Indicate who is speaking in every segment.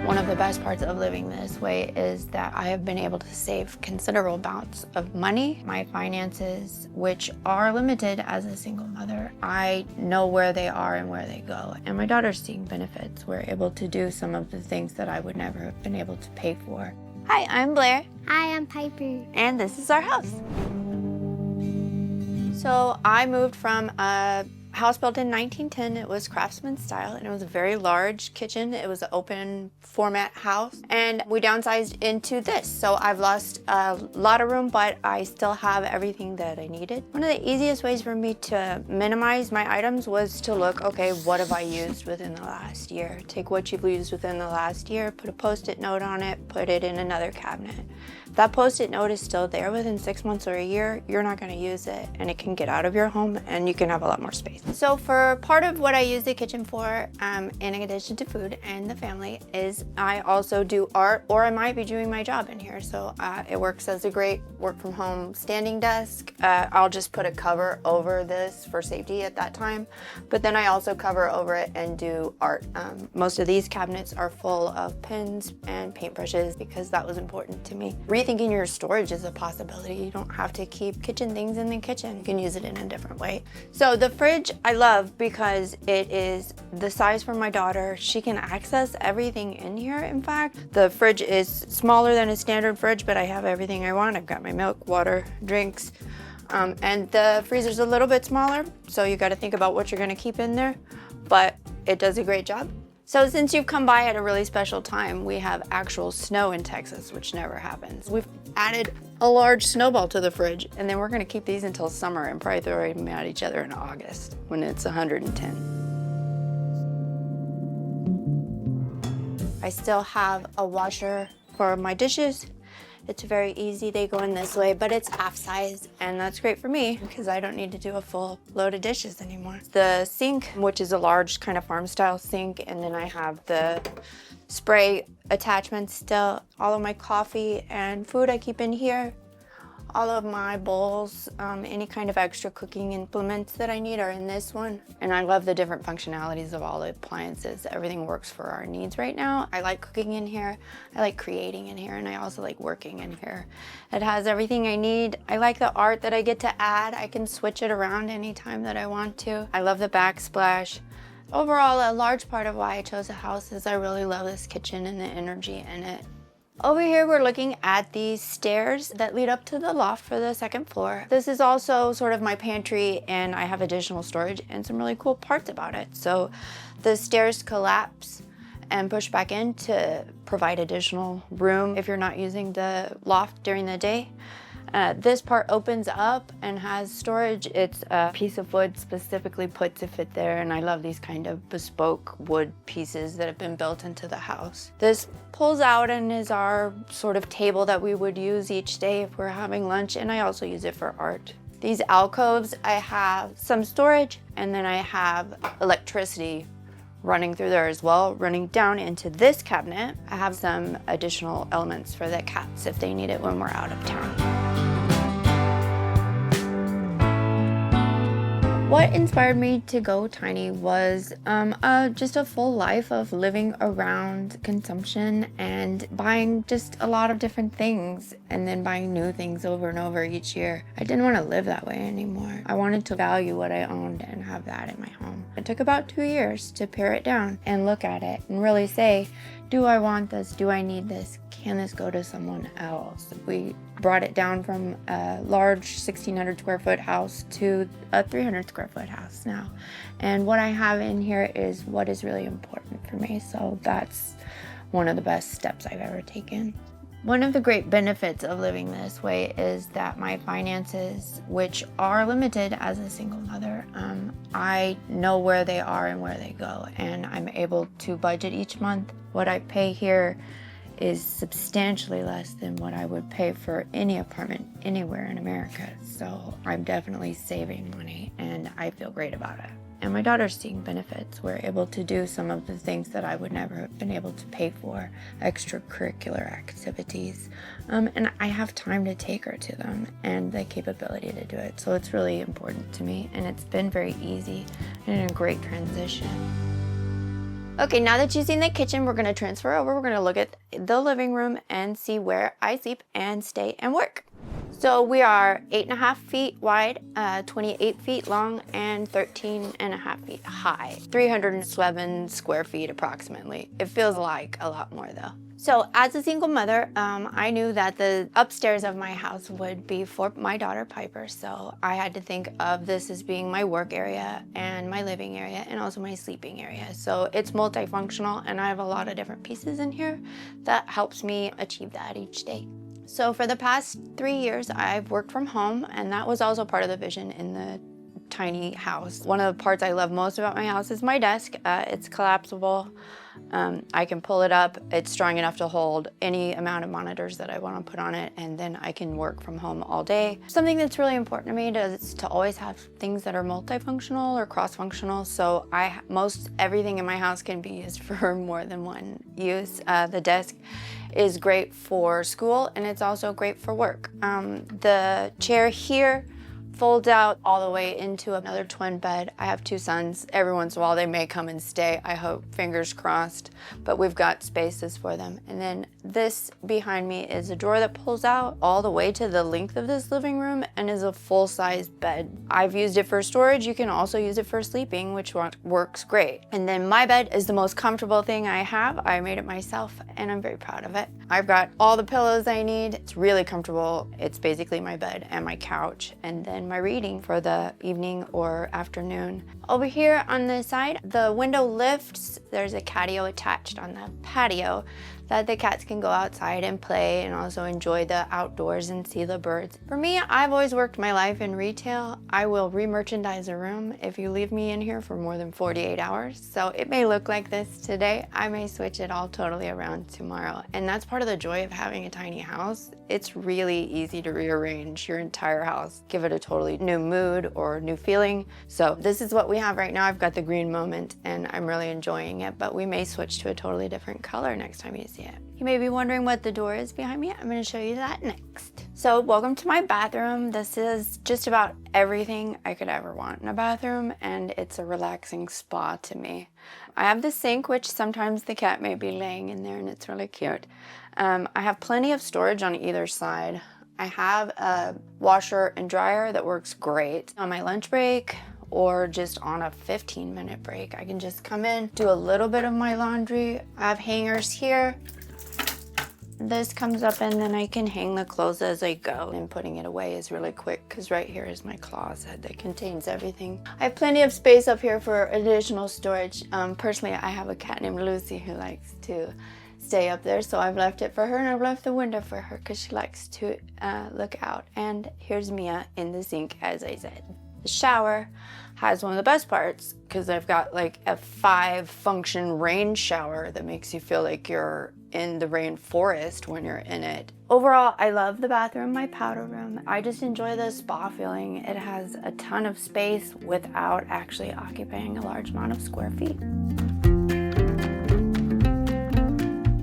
Speaker 1: One of the best parts of living this way is that I have been able to save considerable amounts of money. My finances, which are limited as a single mother, I know where they are and where they go. And my daughter's seeing benefits. We're able to do some of the things that I would never have been able to pay for. Hi, I'm Blair.
Speaker 2: Hi, I'm Piper.
Speaker 1: And this is our house. So I moved from a house built in 1910. It was craftsman style, and it was a very large kitchen. It was an open format house, and we downsized into this. So I've lost a lot of room, but I still have everything that I needed. One of the easiest ways for me to minimize my items was to look, okay, what have I used within the last year? Take what you've used within the last year, put a Post-it note on it, put it in another cabinet. If that Post-it note is still there within 6 months or a year, you're not gonna use it, and it can get out of your home and you can have a lot more space. So for part of what I use the kitchen for, in addition to food and the family, is I also do art, or I might be doing my job in here. So it works as a great work from home standing desk. I'll just put a cover over this for safety at that time, but then I also cover over it and do art. Most of these cabinets are full of pens and paintbrushes because that was important to me. Rethinking your storage is a possibility. You don't have to keep kitchen things in the kitchen. You can use it in a different way. So the fridge I love because it is the size for my daughter. She can access everything in here. In fact, the fridge is smaller than a standard fridge, but I have everything I want. I've got my milk, water, drinks, and the freezer's a little bit smaller, so you got to think about what you're going to keep in there, but it does a great job. So since you've come by at a really special time, we have actual snow in Texas, which never happens. We've added a large snowball to the fridge, and then we're gonna keep these until summer and probably throw them at each other in August when it's 110. I still have a washer for my dishes. It's very easy, they go in this way, but it's half size, and that's great for me because I don't need to do a full load of dishes anymore. The sink, which is a large kind of farm style sink, and then I have the spray attachments still. All of my coffee and food I keep in here. All of my bowls, any kind of extra cooking implements that I need are in this one. And I love the different functionalities of all the appliances. Everything works for our needs right now. I like cooking in here. I like creating in here, and I also like working in here. It has everything I need. I like the art that I get to add. I can switch it around anytime that I want to. I love the backsplash. Overall, a large part of why I chose a house is I really love this kitchen and the energy in it. Over here, we're looking at these stairs that lead up to the loft for the second floor. This is also sort of my pantry, and I have additional storage and some really cool parts about it. So the stairs collapse and push back in to provide additional room if you're not using the loft during the day. This part opens up and has storage. It's a piece of wood specifically put to fit there, and I love these kind of bespoke wood pieces that have been built into the house. This pulls out and is our sort of table that we would use each day if we're having lunch, and I also use it for art. These alcoves, I have some storage, and then I have electricity running through there as well. Running down into this cabinet, I have some additional elements for the cats if they need it when we're out of town. What inspired me to go tiny was just a full life of living around consumption and buying just a lot of different things and then buying new things over and over each year. I didn't want to live that way anymore. I wanted to value what I owned and have that in my home. It took about 2 years to pare it down and look at it and really say, do I want this? Do I need this? Can this go to someone else? We brought it down from a large 1,600 square foot house to a 300 square foot house now. And what I have in here is what is really important for me. So that's one of the best steps I've ever taken. One of the great benefits of living this way is that my finances, which are limited as a single mother, I know where they are and where they go, and I'm able to budget each month. What I pay here is substantially less than what I would pay for any apartment anywhere in America. So I'm definitely saving money, and I feel great about it. And my daughter's seeing benefits. We're able to do some of the things that I would never have been able to pay for, extracurricular activities. And I have time to take her to them and the capability to do it. So it's really important to me, and it's been very easy and a great transition. Okay, now that you've seen the kitchen, we're gonna transfer over. We're gonna look at the living room and see where I sleep and stay and work. So we are 8.5 feet wide, 28 feet long, and 13.5 feet high. 307 square feet approximately. It feels like a lot more though. So as a single mother, I knew that the upstairs of my house would be for my daughter Piper. So I had to think of this as being my work area and my living area and also my sleeping area. So it's multifunctional and I have a lot of different pieces in here that helps me achieve that each day. So for the past 3 years, I've worked from home, and that was also part of the vision in the tiny house. One of the parts I love most about my house is my desk. It's collapsible. I can pull it up. It's strong enough to hold any amount of monitors that I want to put on it, and then I can work from home all day. Something that's really important to me is to always have things that are multifunctional or cross-functional. So most everything in my house can be used for more than one use. The desk is great for school, and it's also great for work. The chair here folds out all the way into another twin bed. I have 2 sons. Every once in a while they may come and stay, I hope, fingers crossed, but we've got spaces for them. And then this behind me is a drawer that pulls out all the way to the length of this living room and is a full-size bed. I've used it for storage. You can also use it for sleeping, which works great. And then my bed is the most comfortable thing I have. I made it myself and I'm very proud of it. I've got all the pillows I need. It's really comfortable. It's basically my bed and my couch, and then my reading for the evening or afternoon. Over here on the side, the window lifts. There's a catio attached on the patio that the cats can go outside and play and also enjoy the outdoors and see the birds. For me, I've always worked my life in retail. I will re-merchandise a room if you leave me in here for more than 48 hours. So it may look like this today. I may switch it all totally around tomorrow. And that's part of the joy of having a tiny house. It's really easy to rearrange your entire house, give it a totally new mood or new feeling. So this is what we have right now. I've got the green moment and I'm really enjoying it, but we may switch to a totally different color next time you see it. You may be wondering what the door is behind me. I'm going to show you that next. So welcome to my bathroom. This is just about everything I could ever want in a bathroom, and it's a relaxing spa to me. I have the sink, which sometimes the cat may be laying in there, and it's really cute. I have plenty of storage on either side. I have a washer and dryer that works great on my lunch break or just on a 15-minute break. I can just come in, do a little bit of my laundry. I have hangers here. This comes up and then I can hang the clothes as I go, and putting it away is really quick because right here is my closet that contains everything. I have plenty of space up here for additional storage. Personally, I have a cat named Lucy who likes to stay up there, so I've left it for her, and I've left the window for her because she likes to look out. And here's Mia in the sink, as I said. The shower has one of the best parts because I've got like a 5-function rain shower that makes you feel like you're in the rainforest when you're in it. Overall, I love the bathroom, my powder room. I just enjoy the spa feeling. It has a ton of space without actually occupying a large amount of square feet.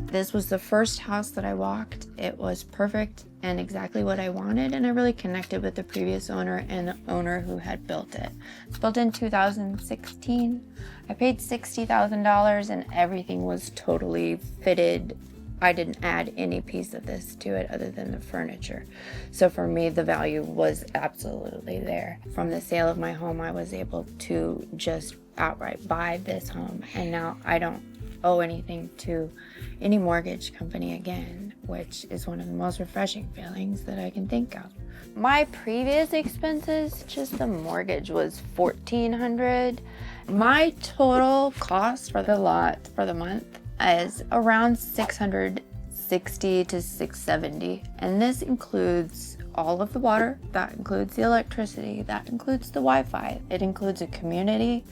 Speaker 1: This was the first house that I walked. It was perfect and exactly what I wanted, and I really connected with the previous owner and the owner who had built it. It's built in 2016. I paid $60,000 and everything was totally fitted. I didn't add any piece of this to it other than the furniture. So for me, the value was absolutely there. From the sale of my home, I was able to just outright buy this home, and now I don't owe anything to any mortgage company again, which is one of the most refreshing feelings that I can think of. My previous expenses, just the mortgage, was $1,400. My total cost for the lot for the month is around $660 to $670, and this includes all of the water, that includes the electricity, that includes the Wi-Fi, it includes a community,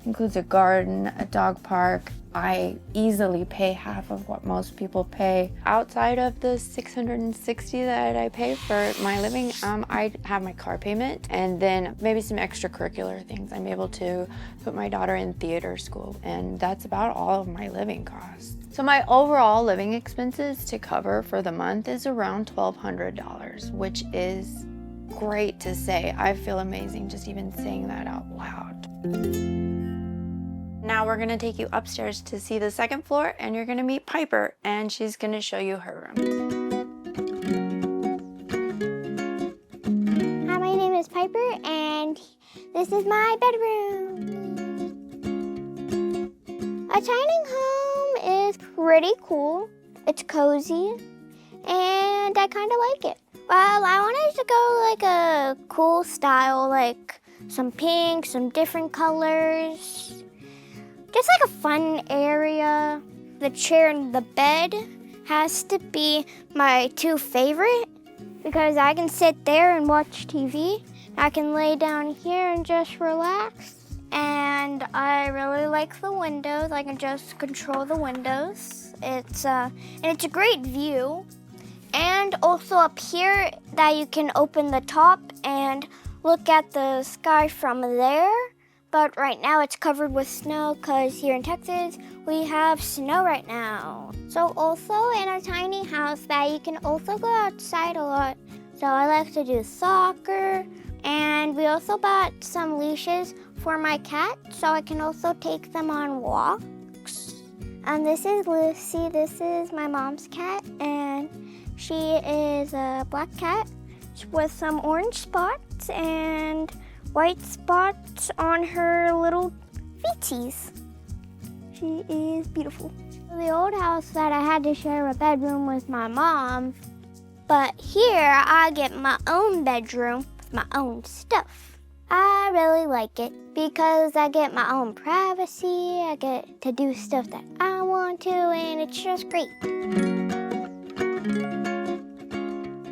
Speaker 1: includes a garden, a dog park. I easily pay half of what most people pay. Outside of the $660 that I pay for my living, I have my car payment and then maybe some extracurricular things. I'm able to put my daughter in theater school, and that's about all of my living costs. So my overall living expenses to cover for the month is around $1,200, which is great to say. I feel amazing just even saying that out loud. Now we're gonna take you upstairs to see the second floor, and you're gonna meet Piper, and she's gonna show you her room.
Speaker 2: Hi, my name is Piper, and this is my bedroom. A tiny home is pretty cool. It's cozy, and I kind of like it. Well, I wanted to go like a cool style, like some pink, some different colors. Just like a fun area. The chair and the bed has to be my two favorite because I can sit there and watch TV. I can lay down here and just relax. And I really like the windows. I can just control the windows. It's a great view. And also up here that you can open the top and look at the sky from there. But right now it's covered with snow because here in Texas we have snow right now. So also in a tiny house that you can also go outside a lot. So I like to do soccer, and we also bought some leashes for my cat so I can also take them on walks. And this is Lucy. This is my mom's cat, and she is a black cat with some orange spots and white spots on her little feeties. She is beautiful. The old house that I had to share a bedroom with my mom, but here I get my own bedroom with my own stuff. I really like it because I get my own privacy, I get to do stuff that I want to, and it's just great.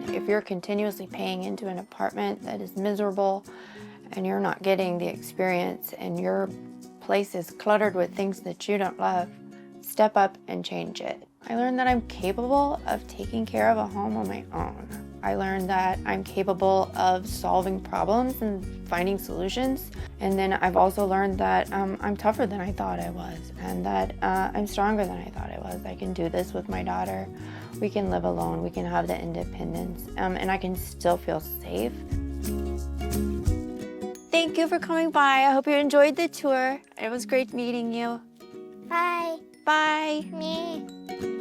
Speaker 1: If you're continuously paying into an apartment that is miserable and you're not getting the experience and your place is cluttered with things that you don't love, step up and change it. I learned that I'm capable of taking care of a home on my own. I learned that I'm capable of solving problems and finding solutions. And then I've also learned that I'm tougher than I thought I was, and that I'm stronger than I thought I was. I can do this with my daughter. We can live alone. We can have the independence, and I can still feel safe. Thank you for coming by. I hope you enjoyed the tour. It was great meeting you.
Speaker 2: Bye.
Speaker 1: Bye.
Speaker 2: Me.